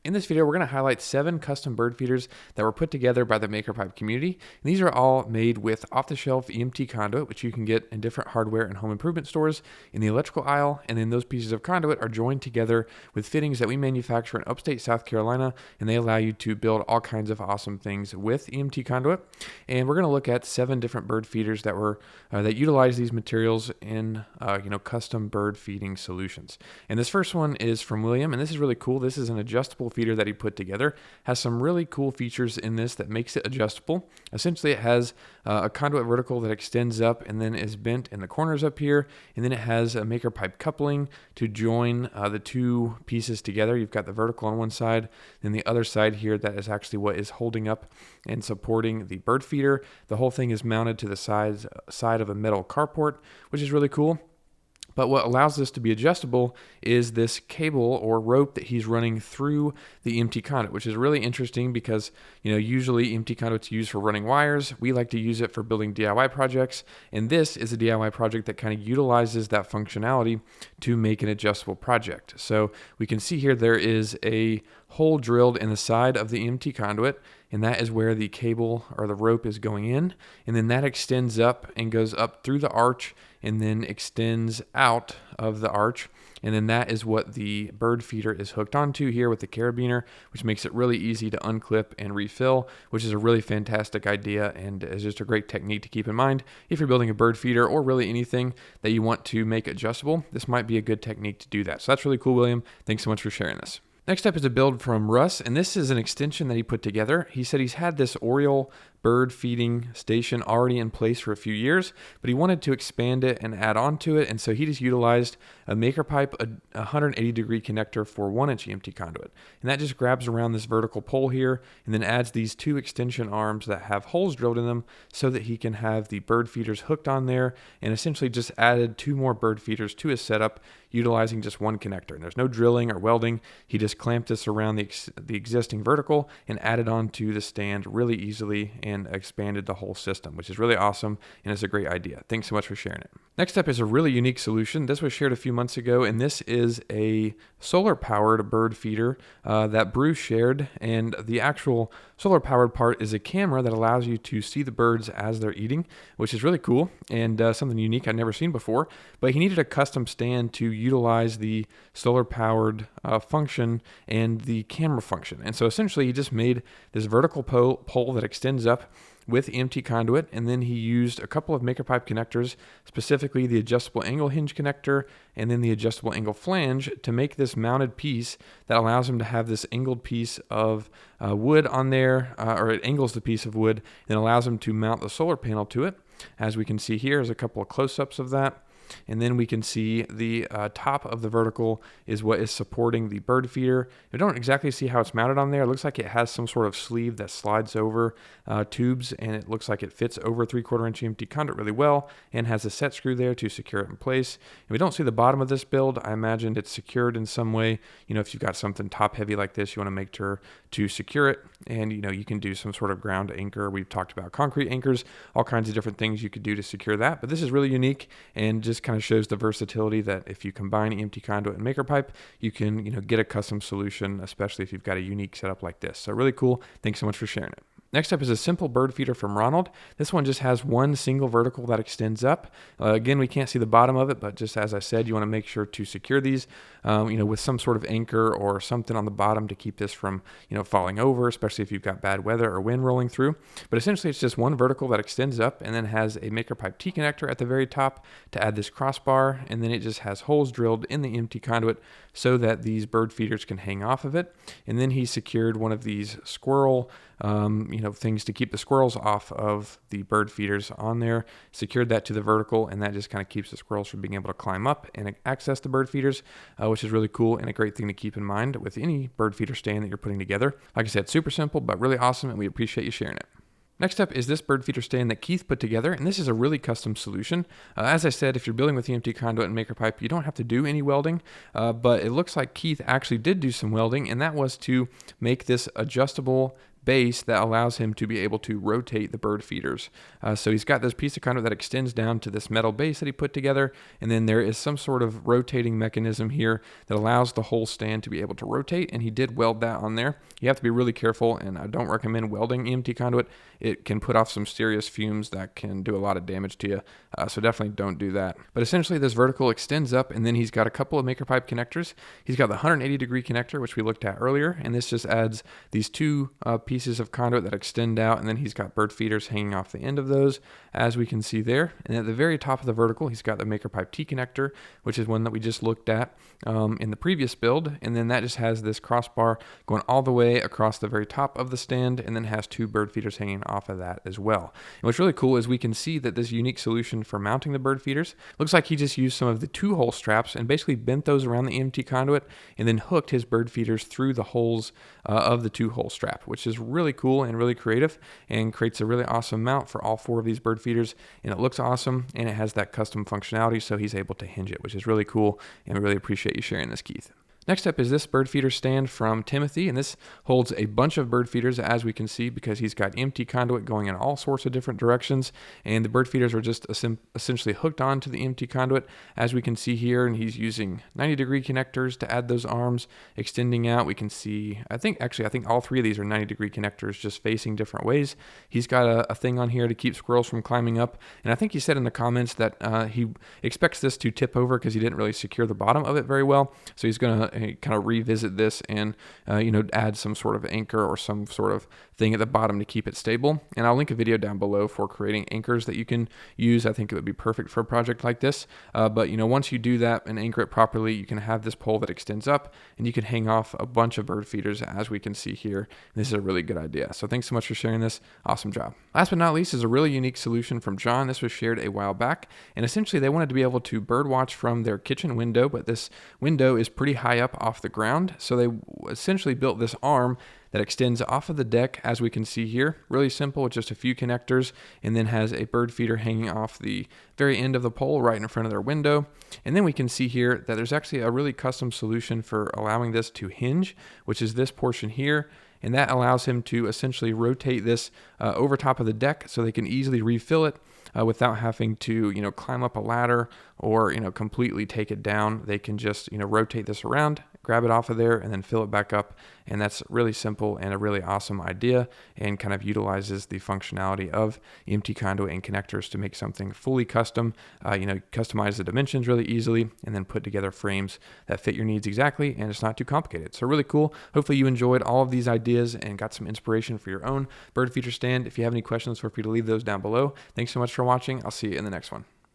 In this video, we're going to highlight 7 custom bird feeders that were put together by the MakerPipe community. And these are all made with off-the-shelf EMT conduit, which you can get in different hardware and home improvement stores in the electrical aisle. And then those pieces of conduit are joined together with fittings that we manufacture in upstate South Carolina, and they allow you to build all kinds of awesome things with EMT conduit. And we're going to look at 7 different bird feeders that were that utilize these materials in custom bird feeding solutions. And this first one is from William, and this is really cool. This is an adjustable feeder that he put together. Has some really cool features in this that makes it adjustable. Essentially, it has a conduit vertical that extends up and then is bent in the corners up here, and then it has a MakerPipe coupling to join the two pieces together. You've got the vertical on one side, then the other side here that is actually what is holding up and supporting the bird feeder. The whole thing is mounted to the side of a metal carport, which is really cool. But what allows this to be adjustable is this cable or rope that he's running through the EMT conduit, which is really interesting because, usually EMT conduit's used for running wires. We like to use it for building DIY projects. And this is a DIY project that kind of utilizes that functionality to make an adjustable project. So we can see here there is a hole drilled in the side of the EMT conduit, and that is where the cable or the rope is going in. And then that extends up and goes up through the arch and then extends out of the arch. And then that is what the bird feeder is hooked onto here with the carabiner, which makes it really easy to unclip and refill, which is a really fantastic idea and is just a great technique to keep in mind. If you're building a bird feeder or really anything that you want to make adjustable, this might be a good technique to do that. So that's really cool, William. Thanks so much for sharing this. Next up is a build from Russ, and this is an extension that he put together. He said he's had this Oriole bird feeding station already in place for a few years, but he wanted to expand it and add on to it, and so he just utilized a MakerPipe, a 180-degree connector for 1-inch EMT conduit. And that just grabs around this vertical pole here and then adds these 2 extension arms that have holes drilled in them so that he can have the bird feeders hooked on there, and essentially just added 2 more bird feeders to his setup utilizing just 1 connector. And there's no drilling or welding. He just clamped this around the existing vertical and added onto the stand really easily and expanded the whole system, which is really awesome and is a great idea. Thanks so much for sharing it. Next up is a really unique solution. This was shared a few months ago, and this is a solar-powered bird feeder that Bruce shared, and the actual solar-powered part is a camera that allows you to see the birds as they're eating, which is really cool and something unique I'd never seen before. But he needed a custom stand to utilize the solar-powered function and the camera function. And so essentially he just made this vertical pole that extends up with EMT conduit, and then he used a couple of MakerPipe connectors, specifically the adjustable angle hinge connector and then the adjustable angle flange, to make this mounted piece that allows him to have this angled piece of wood on there, or it angles the piece of wood and allows him to mount the solar panel to it. As we can see here is a couple of close-ups of that. And then we can see the top of the vertical is what is supporting the bird feeder. We don't exactly see how it's mounted on there. It looks like it has some sort of sleeve that slides over tubes, and it looks like it fits over 3/4 inch EMT conduit really well and has a set screw there to secure it in place. And we don't see the bottom of this build. I imagined it's secured in some way. If you've got something top heavy like this, you want to make sure to secure it. And you can do some sort of ground anchor. We've talked about concrete anchors, all kinds of different things you could do to secure that. But this is really unique and just kind of shows the versatility that if you combine EMT conduit and MakerPipe, you can get a custom solution, especially if you've got a unique setup like this. So really cool. Thanks so much for sharing it. Next up is a simple bird feeder from Ronald. This one just has 1 single vertical that extends up. Again, we can't see the bottom of it, but just as I said, you want to make sure to secure these, with some sort of anchor or something on the bottom to keep this from, falling over, especially if you've got bad weather or wind rolling through. But essentially, it's just 1 vertical that extends up and then has a MakerPipe T connector at the very top to add this crossbar, and then it just has holes drilled in the EMT conduit so that these bird feeders can hang off of it. And then he secured one of these squirrel things to keep the squirrels off of the bird feeders on there, secured that to the vertical, and that just kind of keeps the squirrels from being able to climb up and access the bird feeders, which is really cool and a great thing to keep in mind with any bird feeder stand that you're putting together. Like I said, super simple, but really awesome, and we appreciate you sharing it. Next up is this bird feeder stand that Keith put together, and this is a really custom solution. As I said, if you're building with EMT conduit and MakerPipe, you don't have to do any welding, but it looks like Keith actually did do some welding, and that was to make this adjustable base that allows him to be able to rotate the bird feeders. So he's got this piece of conduit that extends down to this metal base that he put together, and then there is some sort of rotating mechanism here that allows the whole stand to be able to rotate, and he did weld that on there. You have to be really careful, and I don't recommend welding EMT conduit. It can put off some serious fumes that can do a lot of damage to you, so definitely don't do that. But essentially this vertical extends up, and then he's got a couple of maker pipe connectors. He's got the 180-degree connector, which we looked at earlier, and this just adds these two pieces of conduit that extend out, and then he's got bird feeders hanging off the end of those, as we can see there. And at the very top of the vertical, he's got the maker pipe T connector, which is one that we just looked at in the previous build, and then that just has this crossbar going all the way across the very top of the stand, and then has two bird feeders hanging off of that as well. And what's really cool is we can see that this unique solution for mounting the bird feeders looks like he just used some of the 2-hole straps and basically bent those around the EMT conduit and then hooked his bird feeders through the holes of the 2-hole strap, which is really cool and really creative and creates a really awesome mount for all 4 of these bird feeders. And it looks awesome, and it has that custom functionality, so he's able to hinge it, which is really cool, and we really appreciate you sharing this, Keith. Next up is this bird feeder stand from Timothy, and this holds a bunch of bird feeders, as we can see, because he's got empty conduit going in all sorts of different directions, and the bird feeders are just essentially hooked onto the empty conduit, as we can see here, and he's using 90-degree connectors to add those arms extending out. We can see, I think all 3 of these are 90-degree connectors just facing different ways. He's got a thing on here to keep squirrels from climbing up, and I think he said in the comments that he expects this to tip over because he didn't really secure the bottom of it very well, so he's going to kind of revisit this and add some sort of anchor or some sort of thing at the bottom to keep it stable. And I'll link a video down below for creating anchors that you can use. I think it would be perfect for a project like this. But once you do that and anchor it properly, you can have this pole that extends up, and you can hang off a bunch of bird feeders, as we can see here. This is a really good idea. So thanks so much for sharing this. Awesome job. Last but not least is a really unique solution from John. This was shared a while back, and essentially they wanted to be able to bird watch from their kitchen window, but this window is pretty high up off the ground. So they essentially built this arm that extends off of the deck, as we can see here. Really simple, with just a few connectors, and then has a bird feeder hanging off the very end of the pole right in front of their window. And then we can see here that there's actually a really custom solution for allowing this to hinge, which is this portion here. And that allows him to essentially rotate this over top of the deck so they can easily refill it without having to, climb up a ladder or, completely take it down. They can just, rotate this around, grab it off of there, and then fill it back up. And that's really simple and a really awesome idea, and kind of utilizes the functionality of EMT conduit and connectors to make something fully custom. Customize the dimensions really easily, and then put together frames that fit your needs exactly, and it's not too complicated. So really cool. Hopefully you enjoyed all of these ideas and got some inspiration for your own bird feeder stand. If you have any questions, feel free to leave those down below. Thanks so much for watching. I'll see you in the next one.